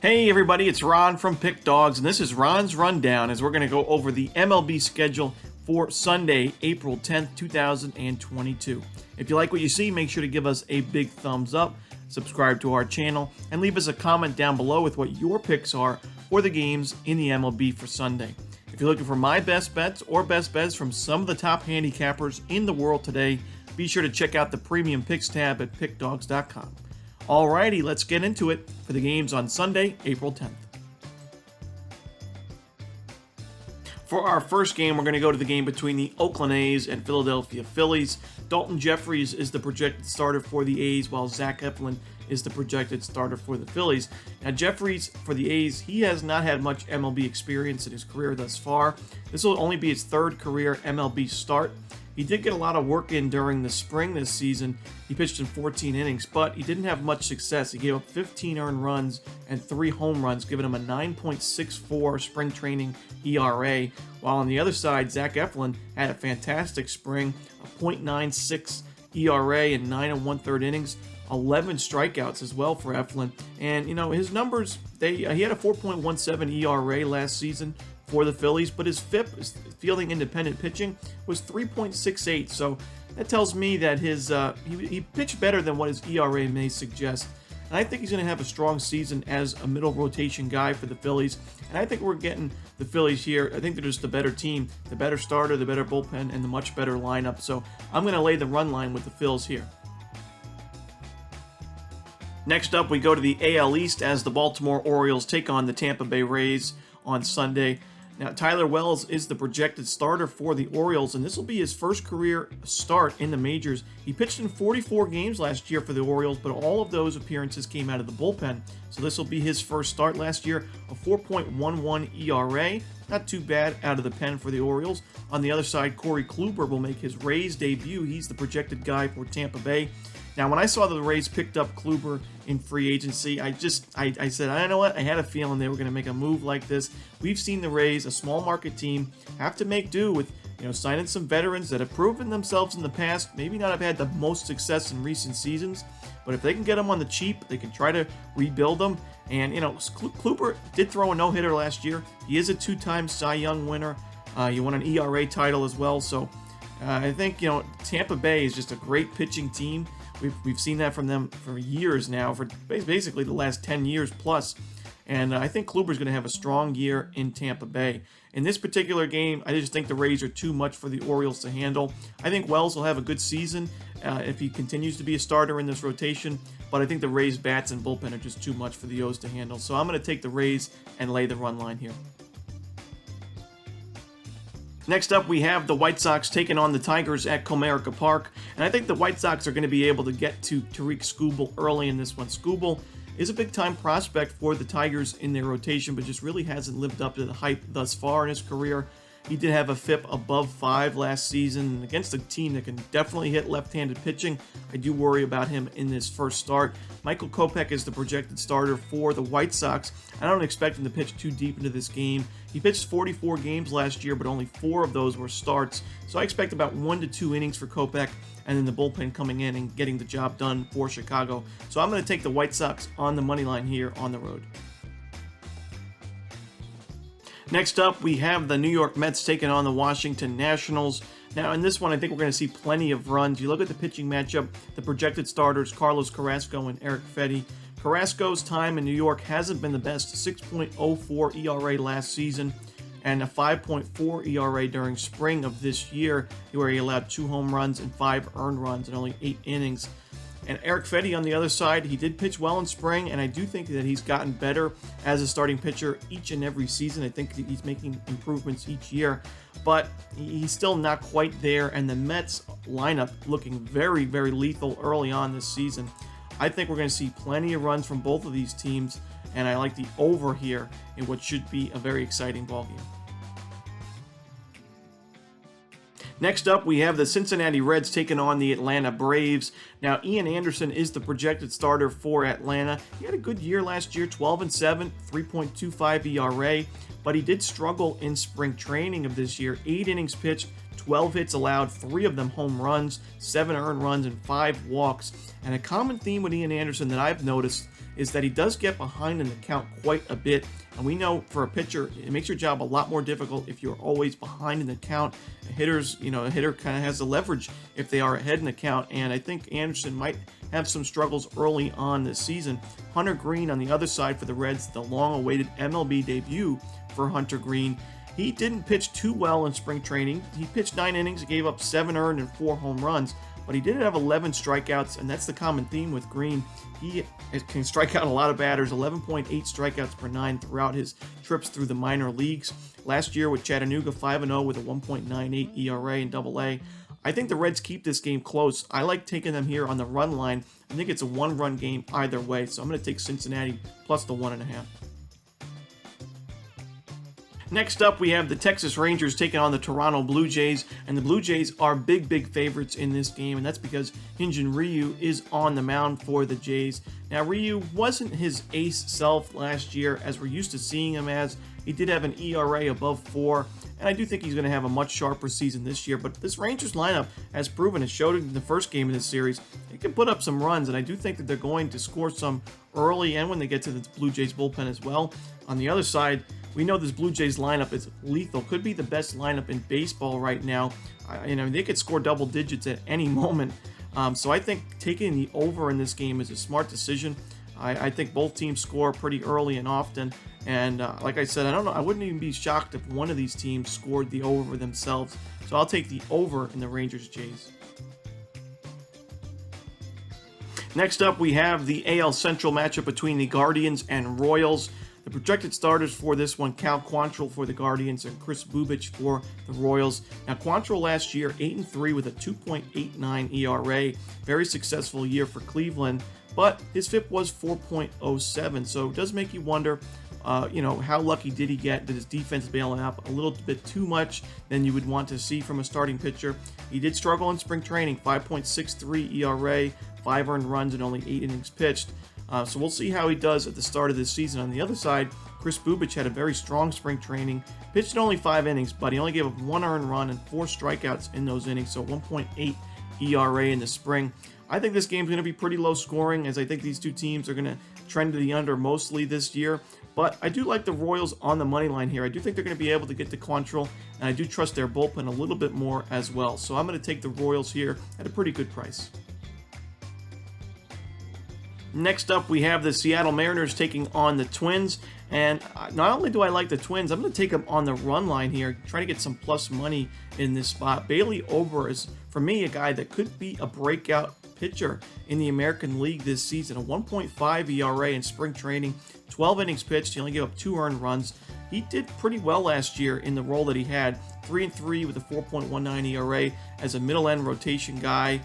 Hey everybody, it's Ron from Pick Dawgz, and this is Ron's Rundown as we're going to go over the MLB schedule for Sunday, April 10th, 2022. If you like what you see, make sure to give us a big thumbs up, subscribe to our channel, and leave us a comment down below with what your picks are for the games in the MLB for Sunday. If you're looking for my best bets or best bets from some of the top handicappers in the world today, be sure to check out the Premium Picks tab at pickdawgz.com. Alrighty, let's get into it for the games on Sunday, April 10th. For our first game, we're going to go to the game between the Oakland A's and Philadelphia Phillies. Dalton Jeffries is the projected starter for the A's, while Zach Eflin is the projected starter for the Phillies. Now, Jeffries, for the A's, he has not had much MLB experience in his career thus far. This will only be his third career MLB start. He did get a lot of work in during the spring this season. He pitched in 14 innings, but he didn't have much success. He gave up 15 earned runs and 3 home runs, giving him a 9.64 spring training ERA. While on the other side, Zach Eflin had a fantastic spring, a .96 ERA in 9 1/3 innings, 11 strikeouts as well for Eflin. And, his numbers, he had a 4.17 ERA last season for the Phillies, but his FIP, his fielding independent pitching, was 3.68. So that tells me that he pitched better than what his ERA may suggest. And I think he's going to have a strong season as a middle rotation guy for the Phillies. And I think we're getting the Phillies here. I think they're just the better team, the better starter, the better bullpen, and the much better lineup. So I'm going to lay the run line with the Phils here. Next up, we go to the AL East as the Baltimore Orioles take on the Tampa Bay Rays on Sunday. Now, Tyler Wells is the projected starter for the Orioles, and this will be his first career start in the majors. He pitched in 44 games last year for the Orioles, but all of those appearances came out of the bullpen. So this will be his first start last year, a 4.11 ERA. Not too bad out of the pen for the Orioles. On the other side, Corey Kluber will make his Rays debut. He's the projected guy for Tampa Bay. Now, when I saw that the Rays picked up Kluber in free agency, I said, I don't know what, I had a feeling they were going to make a move like this. We've seen the Rays, a small market team, have to make do with, signing some veterans that have proven themselves in the past, maybe not have had the most success in recent seasons, but if they can get them on the cheap, they can try to rebuild them. And, Kluber did throw a no-hitter last year. He is a 2-time Cy Young winner. He won an ERA title as well. So I think, Tampa Bay is just a great pitching team. We've seen that from them for years now, for basically the last 10 years plus. And I think Kluber's going to have a strong year in Tampa Bay. In this particular game, I just think the Rays are too much for the Orioles to handle. I think Wells will have a good season if he continues to be a starter in this rotation. But I think the Rays' bats and bullpen are just too much for the O's to handle. So I'm going to take the Rays and lay the run line here. Next up, we have the White Sox taking on the Tigers at Comerica Park. And I think the White Sox are going to be able to get to Tariq Skubal early in this one. Skubal is a big-time prospect for the Tigers in their rotation, but just really hasn't lived up to the hype thus far in his career. He did have a FIP above 5 last season against a team that can definitely hit left-handed pitching. I do worry about him in this first start. Michael Kopech is the projected starter for the White Sox. I don't expect him to pitch too deep into this game. He pitched 44 games last year, but only 4 of those were starts. So I expect about 1 to 2 innings for Kopech, and then the bullpen coming in and getting the job done for Chicago. So I'm going to take the White Sox on the money line here on the road. Next up, we have the New York Mets taking on the Washington Nationals. Now, in this one, I think we're going to see plenty of runs. You look at the pitching matchup, the projected starters, Carlos Carrasco and Eric Fetty. Carrasco's time in New York hasn't been the best, 6.04 ERA last season and a 5.4 ERA during spring of this year, where he allowed 2 home runs and 5 earned runs in only 8 innings. And Eric Fetty on the other side, he did pitch well in spring, and I do think that he's gotten better as a starting pitcher each and every season. I think that he's making improvements each year, but he's still not quite there, and the Mets lineup looking very, very lethal early on this season. I think we're going to see plenty of runs from both of these teams, and I like the over here in what should be a very exciting ballgame. Next up, we have the Cincinnati Reds taking on the Atlanta Braves. Now, Ian Anderson is the projected starter for Atlanta. He had a good year last year, 12-7, 3.25 ERA, but he did struggle in spring training of this year. 8 innings pitched, 12 hits allowed, 3 of them home runs, 7 earned runs, and 5 walks. And a common theme with Ian Anderson that I've noticed is that he does get behind in the count quite a bit. And we know for a pitcher, it makes your job a lot more difficult if you're always behind in the count. A hitter kind of has the leverage if they are ahead in the count. And I think Anderson might have some struggles early on this season. Hunter Green on the other side for the Reds, the long-awaited MLB debut for Hunter Green. He didn't pitch too well in spring training. He pitched 9 innings, gave up 7 earned and 4 home runs, but he did have 11 strikeouts, and that's the common theme with Green. He can strike out a lot of batters, 11.8 strikeouts per 9 throughout his trips through the minor leagues. Last year with Chattanooga, 5-0 with a 1.98 ERA in Double-A. I think the Reds keep this game close. I like taking them here on the run line. I think it's a 1-run game either way, so I'm going to take Cincinnati plus the 1.5. Next up, we have the Texas Rangers taking on the Toronto Blue Jays, and the Blue Jays are big favorites in this game, and that's because Hyun-Jin Ryu is on the mound for the Jays. Now, Ryu wasn't his ace self last year, as we're used to seeing him as. He did have an ERA above 4, and I do think he's going to have a much sharper season this year, but this Rangers lineup has proven, it showed in the first game of this series, it can put up some runs, and I do think that they're going to score some early and when they get to the Blue Jays bullpen as well. On the other side, we know this Blue Jays lineup is lethal. Could be the best lineup in baseball right now. They could score double digits at any moment. So I think taking the over in this game is a smart decision. I think both teams score pretty early and often. And like I said, I wouldn't even be shocked if one of these teams scored the over themselves. So I'll take the over in the Rangers-Jays. Next up, we have the AL Central matchup between the Guardians and Royals. The projected starters for this one, Cal Quantrill for the Guardians and Chris Bubich for the Royals. Now, Quantrill last year, 8-3 with a 2.89 ERA. Very successful year for Cleveland, but his FIP was 4.07, so it does make you wonder, how lucky did he get? Did his defense bail him out a little bit too much than you would want to see from a starting pitcher? He did struggle in spring training, 5.63 ERA, 5 earned runs, and only 8 innings pitched. So we'll see how he does at the start of this season. On the other side, Chris Bubich had a very strong spring training, pitched in only 5 innings, but he only gave up 1 earned run and 4 strikeouts in those innings, so 1.8 ERA in the spring. I think this game's going to be pretty low scoring, as I think these two teams are going to trend to the under mostly this year. But I do like the Royals on the money line here. I do think they're going to be able to get to Quantrill, and I do trust their bullpen a little bit more as well. So I'm going to take the Royals here at a pretty good price. Next up, we have the Seattle Mariners taking on the Twins. And not only do I like the Twins, I'm going to take them on the run line here, try to get some plus money in this spot. Bailey Ober is, for me, a guy that could be a breakout pitcher in the American League this season. A 1.5 ERA in spring training, 12 innings pitched. He only gave up 2 earned runs. He did pretty well last year in the role that he had, 3-3 with a 4.19 ERA as a middle-end rotation guy.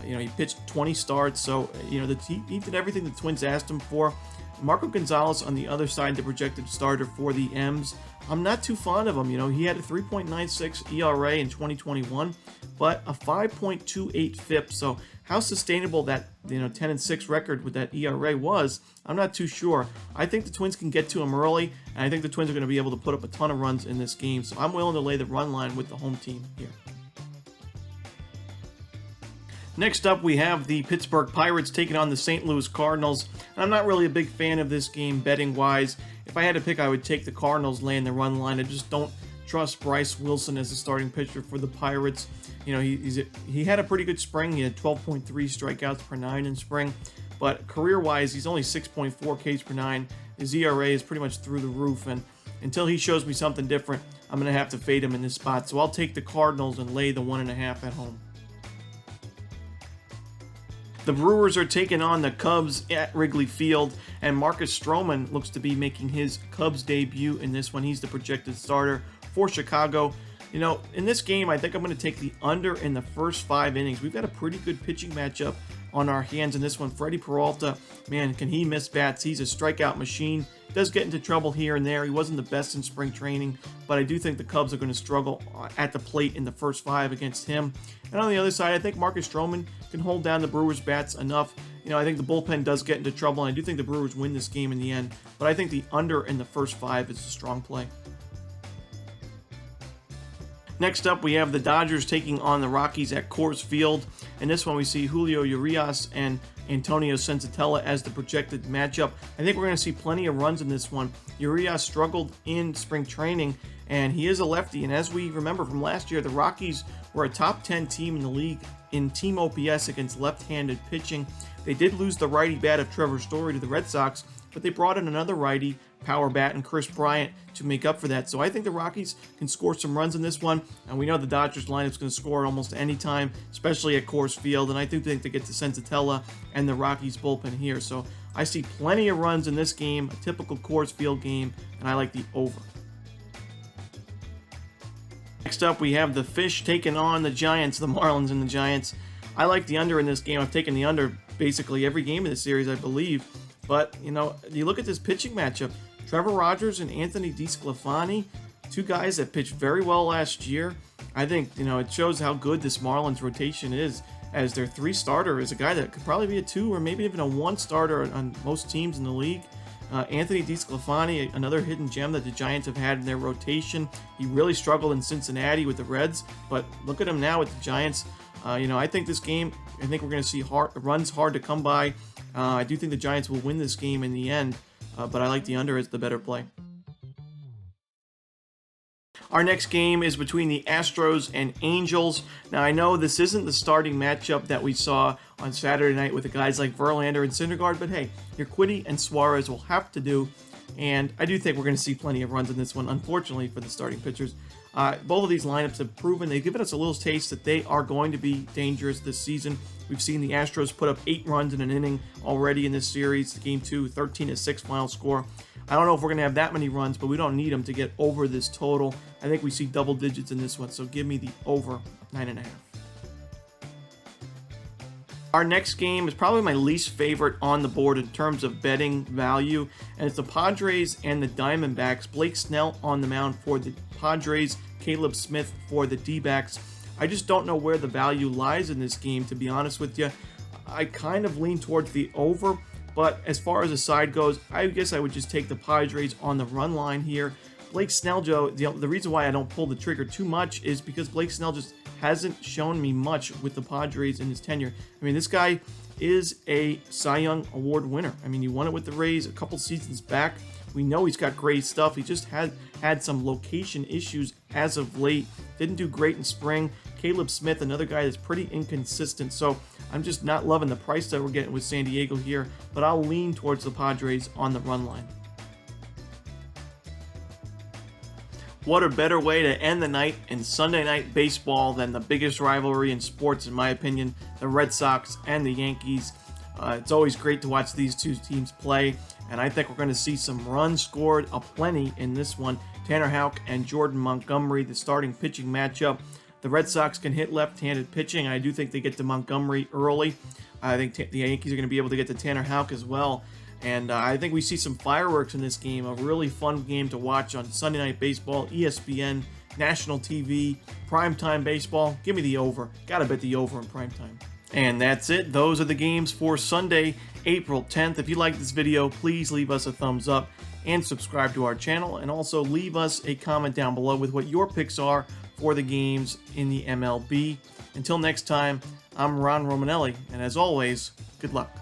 He pitched 20 starts, so, he did everything the Twins asked him for. Marco Gonzalez on the other side, the projected starter for the M's. I'm not too fond of him. He had a 3.96 ERA in 2021, but a 5.28 FIP. So how sustainable that 10-6 record with that ERA was, I'm not too sure. I think the Twins can get to him early, and I think the Twins are going to be able to put up a ton of runs in this game. So I'm willing to lay the run line with the home team here. Next up, we have the Pittsburgh Pirates taking on the St. Louis Cardinals. And I'm not really a big fan of this game betting-wise. If I had to pick, I would take the Cardinals laying the run line. I just don't trust Bryce Wilson as a starting pitcher for the Pirates. He had a pretty good spring. He had 12.3 strikeouts per 9 in spring. But career-wise, he's only 6.4 Ks per 9. His ERA is pretty much through the roof. And until he shows me something different, I'm going to have to fade him in this spot. So I'll take the Cardinals and lay the 1.5 at home. The Brewers are taking on the Cubs at Wrigley Field, and Marcus Stroman looks to be making his Cubs debut in this one. He's the projected starter for Chicago. In this game, I think I'm going to take the under in the first 5 innings. We've got a pretty good pitching matchup on our hands in this one. Freddy Peralta, man, can he miss bats? He's a strikeout machine. Does get into trouble here and there. He wasn't the best in spring training, but I do think the Cubs are going to struggle at the plate in the first 5 against him. And on the other side, I think Marcus Stroman can hold down the Brewers' bats enough. I think the bullpen does get into trouble, and I do think the Brewers win this game in the end. But I think the under in the first 5 is a strong play. Next up, we have the Dodgers taking on the Rockies at Coors Field. In this one, we see Julio Urias and Antonio Senzatella as the projected matchup. I think we're going to see plenty of runs in this one. Urias struggled in spring training, and he is a lefty. And as we remember from last year, the Rockies were a top 10 team in the league in team OPS against left-handed pitching. They did lose the righty bat of Trevor Story to the Red Sox, but they brought in another righty, power bat, and Chris Bryant to make up for that. So I think the Rockies can score some runs in this one, and we know the Dodgers lineup's going to score almost any time, especially at Coors Field, and I do think they get to Senzatella and the Rockies bullpen here. So I see plenty of runs in this game, a typical Coors Field game, and I like the over. Next up, we have the Fish taking on the Giants, the Marlins and the Giants. I like the under in this game. I've taken the under basically every game in the series, I believe. But, you know, you look at this pitching matchup. Trevor Rogers and Anthony DeSclafani, two guys that pitched very well last year. I think, you know, it shows how good this Marlins rotation is, as their 3 starter is a guy that could probably be a 2 or maybe even a 1 starter on most teams in the league. Anthony DeSclafani, another hidden gem that the Giants have had in their rotation. He really struggled in Cincinnati with the Reds, but look at him now with the Giants. You know, I think this game, I think we're going to see runs hard to come by. I do think the Giants will win this game in the end, but I like the under as the better play. Our next game is between the Astros and Angels. Now, I know this isn't the starting matchup that we saw on Saturday night with the guys like Verlander and Syndergaard, but hey, Urquidy and Suarez will have to do, and I do think we're going to see plenty of runs in this one, unfortunately, for the starting pitchers. Both of these lineups have proven, they've given us a little taste that they are going to be dangerous this season. We've seen the Astros put up 8 runs in an inning already in this series. Game 2, 13-6 final score. I don't know if we're going to have that many runs, but we don't need them to get over this total. I think we see double digits in this one, so give me the over 9.5. Our next game is probably my least favorite on the board in terms of betting value, and it's the Padres and the Diamondbacks. Blake Snell on the mound for the Padres, Caleb Smith for the D-backs. I just don't know where the value lies in this game, to be honest with you. I kind of lean towards the over, but as far as the side goes, I guess I would just take the Padres on the run line here. Blake Snell, Joe, the reason why I don't pull the trigger too much is because Blake Snell just hasn't shown me much with the Padres in his tenure. I mean, this guy is a Cy Young Award winner. I mean, he won it with the Rays a couple seasons back. We know he's got great stuff. He just had some location issues as of late. Didn't do great in spring. Caleb Smith, another guy that's pretty inconsistent. So I'm just not loving the price that we're getting with San Diego here, but I'll lean towards the Padres on the run line. What a better way to end the night in Sunday night baseball than the biggest rivalry in sports, in my opinion, the Red Sox and the Yankees. It's always great to watch these two teams play, and I think we're going to see some runs scored aplenty in this one. Tanner Houck and Jordan Montgomery, the starting pitching matchup. The Red Sox can hit left-handed pitching, and I do think they get to Montgomery early. I think the Yankees are going to be able to get to Tanner Houck as well. And I think we see some fireworks in this game, a really fun game to watch on Sunday Night Baseball, ESPN, national TV, primetime baseball. Give me the over. Gotta bet the over in primetime. And that's it. Those are the games for Sunday, April 10th. If you like this video, please leave us a thumbs up and subscribe to our channel. And also leave us a comment down below with what your picks are for the games in the MLB. Until next time, I'm Ron Romanelli, and as always, good luck.